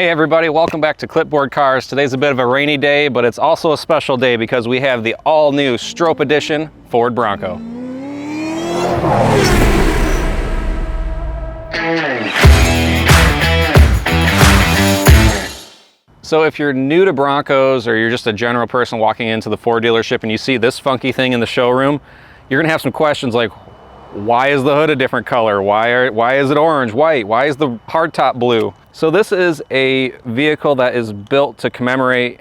Hey everybody, welcome back to Clipboard Cars. Today's a bit of a rainy day, but it's also a special day because we have the all-new Stroppe Edition Ford Bronco. So if you're new to Broncos or you're just a general person walking into the Ford dealership and you see this funky thing in the showroom, you're gonna have some questions like, why is the hood a different color? Why is it orange, white? Why is the hardtop blue? So this is a vehicle that is built to commemorate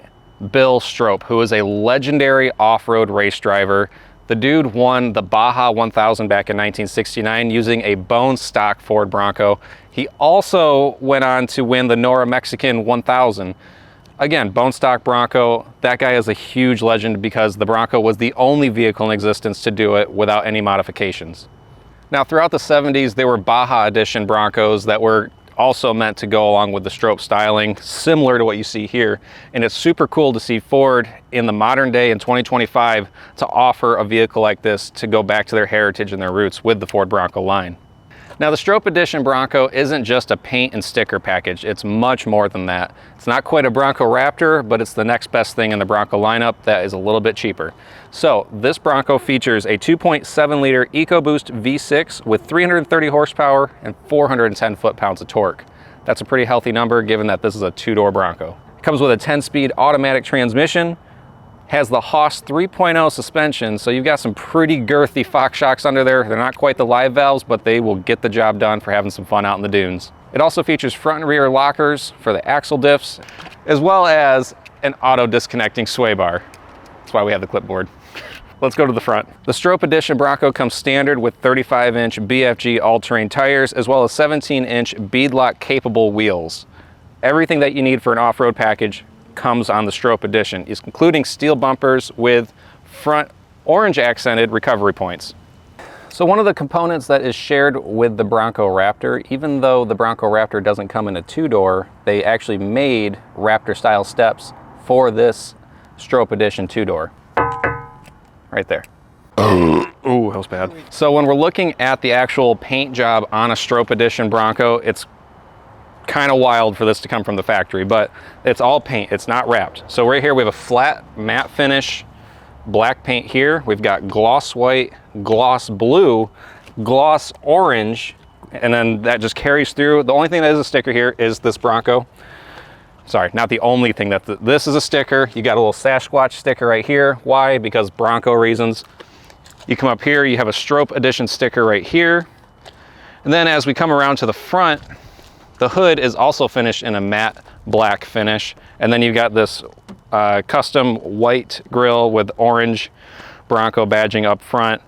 Bill Stroppe, who is a legendary off-road race driver. The dude won the Baja 1000 back in 1969 using a bone stock Ford Bronco. He also went on to win the Norra Mexican 1000. Again, bone stock Bronco. That guy is a huge legend because the Bronco was the only vehicle in existence to do it without any modifications. Now, throughout the 70s, there were Baja Edition Broncos that were also meant to go along with the Stroppe styling, similar to what you see here. And it's super cool to see Ford in the modern day in 2025 to offer a vehicle like this to go back to their heritage and their roots with the Ford Bronco line. Now, the Stroppe Edition Bronco isn't just a paint and sticker package. It's much more than that. It's not quite a Bronco Raptor, but it's the next best thing in the Bronco lineup that is a little bit cheaper. So this Bronco features a 2.7 liter EcoBoost V6 with 330 horsepower and 410 foot-pounds of torque. That's a pretty healthy number given that this is a two-door Bronco. It comes with a 10-speed automatic transmission, has the Haas 3.0 suspension, so you've got some pretty girthy Fox shocks under there. They're not quite the live valves, but they will get the job done for having some fun out in the dunes. It also features front and rear lockers for the axle diffs, as well as an auto disconnecting sway bar. That's why we have the clipboard. Let's go to the front. The Stroppe Edition Bronco comes standard with 35-inch BFG all-terrain tires, as well as 17-inch beadlock capable wheels. Everything that you need for an off-road package comes on the Stroppe Edition, including steel bumpers with front orange accented recovery points. So one of the components that is shared with the Bronco Raptor, even though the Bronco Raptor doesn't come in a two-door, they actually made Raptor style steps for this Stroppe Edition two-door. Right there. Ooh, that was bad. So when we're looking at the actual paint job on a Stroppe Edition Bronco, it's kind of wild for this to come from the factory, but it's all paint, it's not wrapped. So right here we have a flat matte finish black paint here. We've got gloss white, gloss blue, gloss orange, and then that just carries through. The only thing that is a sticker here is this Bronco. Sorry, not the only thing that this is a sticker. You got a little Sasquatch sticker right here. Why? Because Bronco reasons. You come up here, you have a Stroppe Edition sticker right here. And then as we come around to the front, the hood is also finished in a matte black finish. And then you've got this custom white grille with orange Bronco badging up front.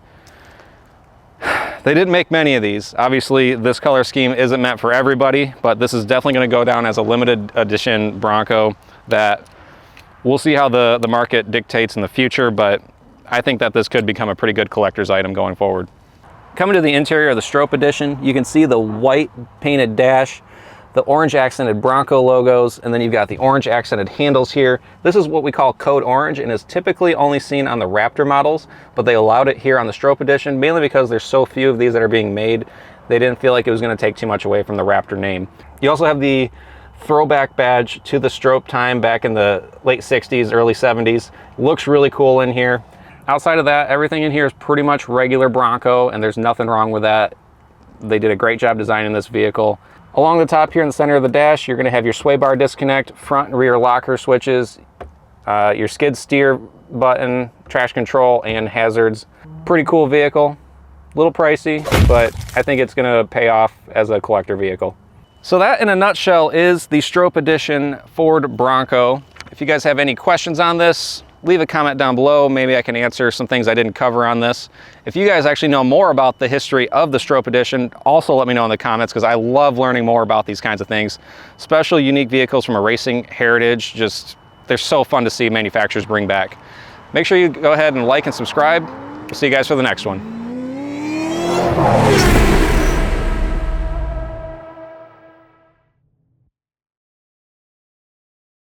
They didn't make many of these. Obviously, this color scheme isn't meant for everybody, but this is definitely gonna go down as a limited edition Bronco that we'll see how the market dictates in the future, but I think that this could become a pretty good collector's item going forward. Coming to the interior of the Stroppe Edition, you can see the white painted dash, the orange accented Bronco logos, and then you've got the orange accented handles here. This is what we call code orange and is typically only seen on the Raptor models, but they allowed it here on the Stroppe Edition, mainly because there's so few of these that are being made. They didn't feel like it was gonna take too much away from the Raptor name. You also have the throwback badge to the Stroppe time back in the late 60s, early 70s. Looks really cool in here. Outside of that, everything in here is pretty much regular Bronco, and there's nothing wrong with that. They did a great job designing this vehicle. Along the top here in the center of the dash, you're gonna have your sway bar disconnect, front and rear locker switches, your skid steer button, traction control, and hazards. Pretty cool vehicle. A little pricey, but I think it's gonna pay off as a collector vehicle. So that in a nutshell is the Stroppe Edition Ford Bronco. If you guys have any questions on this, leave a comment down below. Maybe I can answer some things I didn't cover on this. If you guys actually know more about the history of the Stroppe Edition, also let me know in the comments because I love learning more about these kinds of things. Special, unique vehicles from a racing heritage, they're so fun to see manufacturers bring back. Make sure you go ahead and like and subscribe. We'll see you guys for the next one.